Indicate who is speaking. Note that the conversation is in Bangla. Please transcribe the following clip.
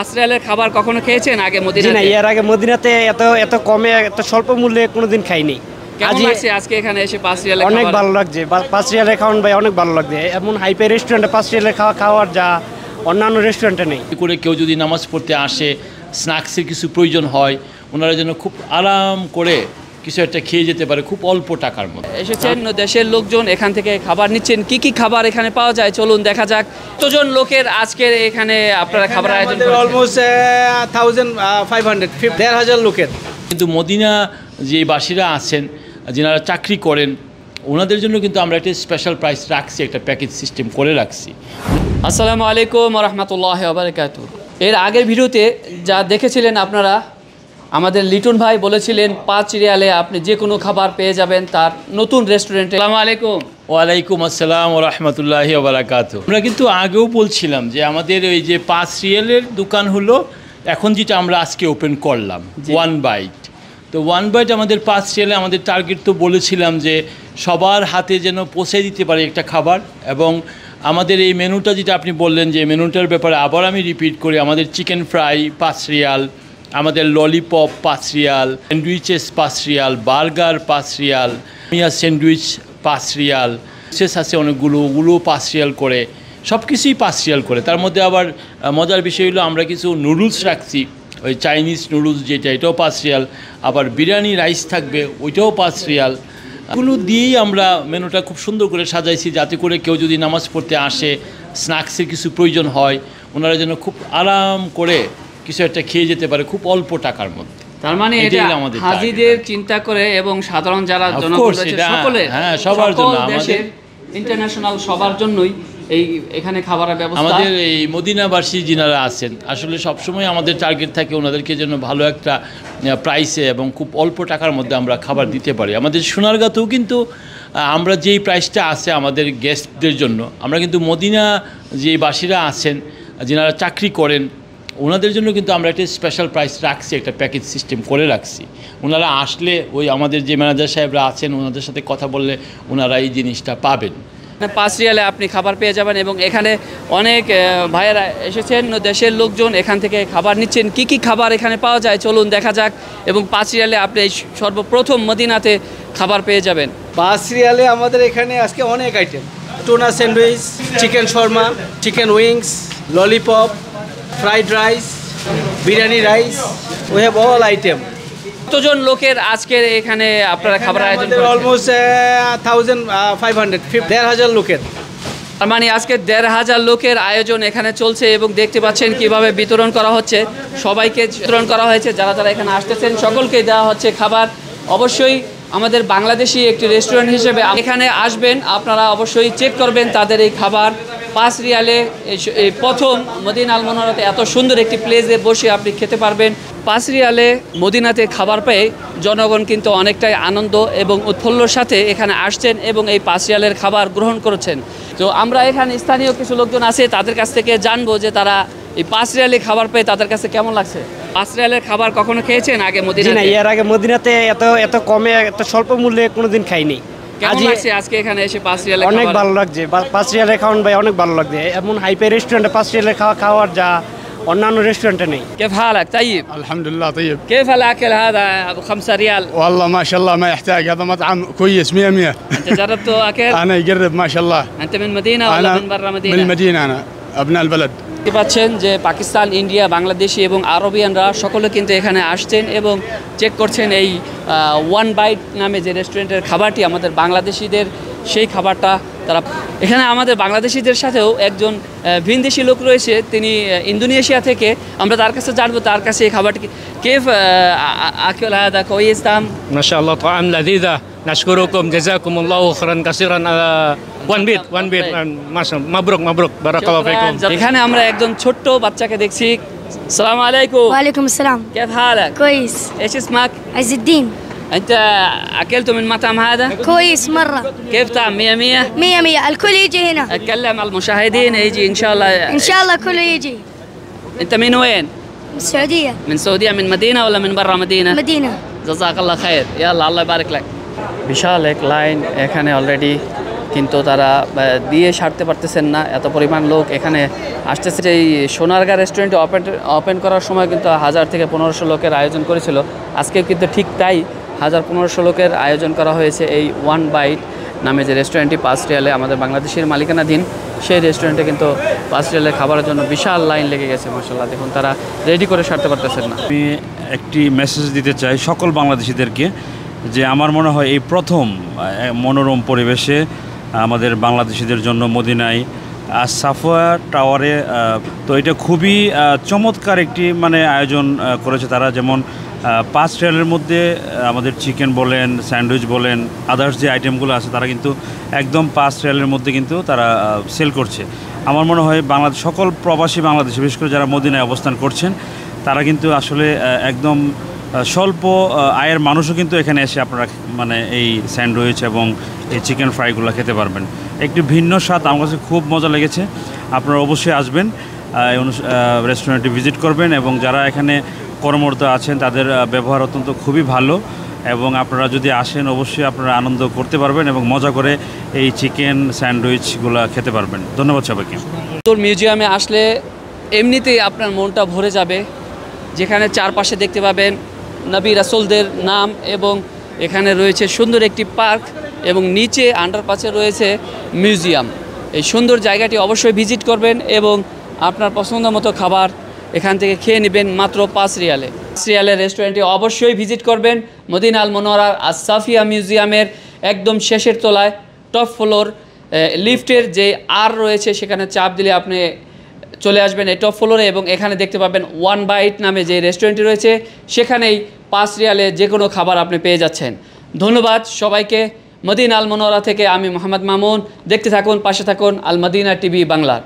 Speaker 1: আশ্রয়ালের খাবার কখনো খেয়েছেন আগে মদিনাতে?
Speaker 2: না, এর আগে মদিনাতে এত কমে এত স্বল্প মূল্যে কোনোদিন খাইনি।
Speaker 1: কেমন লাগছে আজকে এখানে এসে 5 রিয়ালের
Speaker 2: অনেক
Speaker 1: খাবার?
Speaker 2: ভালো লাগছে। 5 রিয়ালের খাওয়ান ভাই অনেক ভালো লাগছে। এমন হাইপে রেস্টুরেন্টে 5 রিয়ালের খাওয়ার যা অন্যান্য রেস্টুরেন্টে নেই।
Speaker 3: করে কেউ যদি নামাজ পড়তে আসে, স্ন্যাক্সের কিছু প্রয়োজন হয়, ওনারা যেন খুব আরাম করে কিছু একটা খেয়ে যেতে পারে খুব অল্প টাকার মধ্যে।
Speaker 1: এসেছেন দেশের লোকজন, এখান থেকে খাবার নিচ্ছেন। কি কি খাবার এখানে পাওয়া যায় চলুন দেখা যাক। কতজন লোকের আজকে এখানে আপনারা খাবার আয়োজন করেছেন?
Speaker 4: অলমোস্ট 1500 1,500 লোকের।
Speaker 3: কিন্তু মদিনা যে বাসীরা আছেন, যারা চাকরি করেন, ওনাদের জন্য কিন্তু আমরা একটা স্পেশাল প্রাইস রাখছি, একটা প্যাকেজ সিস্টেম করে রাখছি।
Speaker 1: আসসালামু আলাইকুম ওয়া রাহমাতুল্লাহি ওয়া বারাকাতুহু। এর আগের ভিডিওতে যা দেখেছিলেন আপনারা, আমাদের লিটন ভাই বলেছিলেন 5 রিয়ালে আপনি যে কোনো খাবার পেয়ে যাবেন তার নতুন রেস্টুরেন্টে। আসসালামু আলাইকুম।
Speaker 3: ওয়ালাইকুম আসসালাম ওয়া রাহমাতুল্লাহি ওয়া বারাকাতুহু। আমরা কিন্তু আগেও বলছিলাম যে আমাদের ওই যে 5 রিয়ালের দোকান হলো এখন যেটা আমরা আজকে ওপেন করলাম, ওয়ান বাইট। তো ওয়ান বাইট আমাদের 5 রিয়ালে আমাদের টার্গেট তো বলেছিলাম যে সবার হাতে যেন পৌঁছে দিতে পারে একটা খাবার। এবং আমাদের এই মেনুটা যেটা আপনি বললেন, যে মেনুটার ব্যাপারে আবার আমি রিপিট করি, আমাদের চিকেন ফ্রাই 5 রিয়াল, আমাদের lollipop 5 riyal, sandwiches 5 riyal, burger 5 riyal, মিয়া স্যান্ডউইচ 5 রিয়াল, শেষ আছে অনেকগুলো, ওগুলো 5 রিয়াল করে, সব কিছুই 5 রিয়াল করে। তার মধ্যে আবার মজার বিষয় হলো আমরা কিছু নুডলস রাখছি, ওই চাইনিজ নুডলস যেটা, এটাও 5 রিয়াল। আবার বিরিয়ানি রাইস থাকবে, ওইটাও 5 রিয়াল। এগুলো দিয়েই আমরা মেনুটা খুব সুন্দর করে সাজাইছি, যাতে করে কেউ যদি নামাজ পড়তে আসে, স্ন্যাক্সের কিছু প্রয়োজন হয়, ওনারা যেন খুব আরাম করে কিছু একটা খেয়ে যেতে পারে খুব অল্প টাকার মধ্যে।
Speaker 1: তার মানে এটা হাজিদের চিন্তা করে এবং সাধারণ যারা জনগণ রয়েছে সকলের,
Speaker 3: হ্যাঁ, সবার জন্য, আমাদের
Speaker 1: ইন্টারন্যাশনাল সবার জন্যই এই এখানে খাবারের ব্যবস্থা।
Speaker 3: আমাদের এই মদিনাবাসী যিনারা আছেন, আসলে সবসময় আমাদের টার্গেট থাকে ওনাদেরকে যেন ভালো একটা প্রাইসে এবং খুব অল্প টাকার মধ্যে আমরা খাবার দিতে পারি। আমাদের সোনারগাঁতেও কিন্তু আমরা যেই প্রাইসটা আছে আমাদের গেস্টদের জন্য, আমরা কিন্তু মদিনা যে বাসীরা আছেন, যিনারা চাকরি করেন, ওনাদের জন্য কিন্তু আমরা একটা স্পেশাল প্রাইস রাখছি, একটা প্যাকেজ সিস্টেম করে রাখছি। ওনারা আসলে ওই আমাদের যে ম্যানেজার সাহেবরা আছেন, ওনাদের সাথে কথা বললে ওনারা এই জিনিসটা পাবেন।
Speaker 1: 5 রিয়ালে আপনি খাবার পেয়ে যাবেন এবং এখানে অনেক ভাইয়েরা এসেছেন দেশের লোকজন, এখান থেকে খাবার নিচ্ছেন। কি কি খাবার এখানে পাওয়া যায় চলুন দেখা যাক। এবং 5 রিয়ালে আপনি সর্বপ্রথম মদিনাতে খাবার পেয়ে যাবেন।
Speaker 4: 5 রিয়ালে আমাদের এখানে আজকে অনেক item, tuna sandwich, chicken Sharma, chicken wings, lollipop, fried rice, biryani rice, we have all item.
Speaker 1: কতজন লোকের আজকে এখানে আপনারা খাবার আয়োজন করেছেন?
Speaker 4: অলমোস্ট 1500 1,500 লোকের।
Speaker 1: তার মানে আজকে 1,500 লোকের আয়োজন এখানে চলছে এবং দেখতে পাচ্ছেন কিভাবে বিতরণ করা হচ্ছে। সবাইকে বিতরণ করা হয়েছে, যারা যারা এখানে আসতেছেন সকলকেই দেওয়া হচ্ছে খাবার। অবশ্যই আমাদের বাংলাদেশি একটি রেস্টুরেন্ট হিসেবে এখানে আসবেন, আপনারা অবশ্যই চেক করবেন তাদের এই খাবার। 5 রিয়ালে এই প্রথম মদিনা আল মুনাওয়ারাতে এত সুন্দর একটি প্লেসে বসে আপনি খেতে পারবেন। 5 রিয়ালে মদিনাতে খাবার পেয়ে জনগণ কিন্তু অনেকটাই আনন্দ এবং উৎফুল্লর সাথে এখানে আসছেন এবং এই 5 রিয়ালের খাবার গ্রহণ করেছেন। তো আমরা এখানে স্থানীয় কিছু লোকজন আছে, তাদের কাছ থেকে জানবো যে তারা এই 5 রিয়ালে খাবার পেয়ে তাদের কাছে কেমন লাগছে। 5 রিয়ালের খাবার কখনো খেয়েছেন আগে মদিনাতে?
Speaker 2: না, এর আগে মদিনাতে এত কমে এত স্বল্প মূল্যে কোনোদিন খাইনি।
Speaker 1: কেমন লাগছে আজকে এখানে এসে 5 রিয়ালে?
Speaker 2: অনেক ভালো লাগছে। 5 রিয়ালের খাওয়ান ভাই অনেক ভালো লাগছে। এমন হাইপে রেস্টুরেন্টে 5 রিয়ালের খাওয়ার যা অন্যান্য রেস্টুরেন্টে নেই।
Speaker 1: كيف حالك؟ طيب
Speaker 5: الحمد لله طيب.
Speaker 1: كيف الأكل هذا أبو 5 ريال؟
Speaker 5: والله ما شاء الله ما يحتاج، هذا مطعم كويس 100.
Speaker 1: أنت جربته أكل؟
Speaker 5: أنا يقرب ما شاء الله.
Speaker 1: أنت من مدينة ولا من برا مدينة؟
Speaker 5: من المدينة، أنا أبناء البلد.
Speaker 1: দেখতে পাচ্ছেন যে পাকিস্তান, ইন্ডিয়া, বাংলাদেশি এবং আরবিয়ানরা সকলে কিন্তু এখানে আসছেন এবং চেক করছেন এই ওয়ান বাইট নামে যে রেস্টুরেন্টের খাবারটি আমাদের বাংলাদেশিদের, সেই খাবারটা তারা। এখানে আমাদের বাংলাদেশিদের সাথেও একজন ভিনদেশি লোক রয়েছে, তিনি ইন্দোনেশিয়া থেকে। আমরা তার কাছে জানবো তার কাছে এই খাবারটি كيف أكل هذا كويس تام؟
Speaker 6: ما شاء الله طعام لذيذة، نشكركم جزاكم الله خيرا كثيرا. ওয়ান বিট মাশাআল্লাহ, মাবরুক بارك الله فيكم.
Speaker 1: এখানে আমরা একজন ছোট্ট বাচ্চাকে দেখছি। السلام عليكم.
Speaker 7: وعليكم السلام.
Speaker 1: كيف حالك؟
Speaker 7: كويس.
Speaker 1: ايش اسمك؟
Speaker 7: عز الدين.
Speaker 1: انت اكلت من المطعم هذا؟
Speaker 7: كويس مرة.
Speaker 1: كيف طعم؟ 100
Speaker 7: 100 الكل يجي هنا.
Speaker 1: اتكلم على المشاهدين يجي ان شاء الله.
Speaker 7: ان شاء الله كله يجي.
Speaker 1: انت من وين؟
Speaker 7: من السعودية.
Speaker 1: من السعودية، من مدينة ولا من برا مدينة؟
Speaker 7: مدينة.
Speaker 1: جزاك الله خير. يلا الله يبارك لك. বিশাল এক লাইন এখানে অলরেডি কিন্তু তারা দিয়ে সারতে পারতেছেন না, এত পরিমাণ লোক এখানে আসতেছে। এই সোনারগাঁ রেস্টুরেন্টে ওপেন করার সময় কিন্তু 1000 থেকে 1500 লোকের আয়োজন করেছিল। আজকে কিন্তু ঠিক তাই 1000-1500 লোকের আয়োজন করা হয়েছে এই ওয়ান বাইট নামে যে রেস্টুরেন্টটি 5 রিয়ালে আমাদের বাংলাদেশের মালিকানাধীন। সেই রেস্টুরেন্টে কিন্তু 5 রিয়ালের খাবারের জন্য বিশাল লাইন লেগে গেছে। মাশাআল্লাহ, দেখুন তারা রেডি করে সারতে পারতেছেন না।
Speaker 8: আমি একটি মেসেজ দিতে চাই সকল বাংলাদেশিদেরকে যে আমার মনে হয় এই প্রথম মনোরম পরিবেশে আমাদের বাংলাদেশিদের জন্য মদিনায় সাফওয়া টাওয়ারে, তো এটা খুবই চমৎকার একটি মানে আয়োজন করেছে তারা। যেমন 5 রিয়ালের মধ্যে আমাদের চিকেন বলেন, স্যান্ডউইচ বলেন, আদার্স যে আইটেমগুলো আছে তারা কিন্তু একদম 5 রিয়ালের মধ্যে কিন্তু তারা সেল করছে। আমার মনে হয় বাংলাদেশ সকল প্রবাসী বাংলাদেশি, বিশেষ করে যারা মদিনায় অবস্থান করছেন, তারা কিন্তু আসলে একদম স্বল্প আয়ের মানুষও কিন্তু এখানে এসে আপনারা মানে এই স্যান্ডউইচ এবং এই চিকেন ফ্রাইগুলো খেতে পারবেন। একটি ভিন্ন স্বাদ, আমার কাছে খুব মজা লেগেছে। আপনারা অবশ্যই আসবেন, রেস্টুরেন্টটি ভিজিট করবেন, এবং যারা এখানে কর্মরত আছেন তাদের ব্যবহার অত্যন্ত খুবই ভালো, এবং আপনারা যদি আসেন অবশ্যই আপনারা আনন্দ করতে পারবেন এবং মজা করে এই চিকেন স্যান্ডউইচগুলো খেতে পারবেন। ধন্যবাদ সবাইকে।
Speaker 1: মিউজিয়ামে আসলে এমনিতেই আপনার মনটা ভরে যাবে, যেখানে চারপাশে দেখতে পাবেন নবী রাসূলদের নাম, এবং এখানে রয়েছে সুন্দর একটি পার্ক, এবং নিচে আন্ডারপাসে রয়েছে মিউজিয়াম। এই সুন্দর জায়গাটি অবশ্যই ভিজিট করবেন এবং আপনার পছন্দ মতো খাবার এখান থেকে খেয়ে নেবেন মাত্র 5 রিয়ালে। 5 রিয়ালের রেস্টুরেন্টটি অবশ্যই ভিজিট করবেন। মদিনা আল মুনাওয়ারার আস-সাফিয়া মিউজিয়ামের একদম শেষের তলায় টপ ফ্লোর, লিফটের যে আর রয়েছে সেখানে চাপ দিলে আপনি চলে আসবেন এই টপ ফ্লোরে, এবং এখানে দেখতে পাবেন ওয়ান বাইট নামে যে রেস্টুরেন্টটি রয়েছে, সেখানেই 5 রিয়ালে যে কোনো খাবার আপনি পেয়ে যাচ্ছেন। ধন্যবাদ সবাইকে। মদিনা আল মুনাওয়ারা থেকে আমি মোহাম্মদ মামুন। দেখতে থাকুন, পাশে থাকুন আল মদিনা টিভি বাংলার।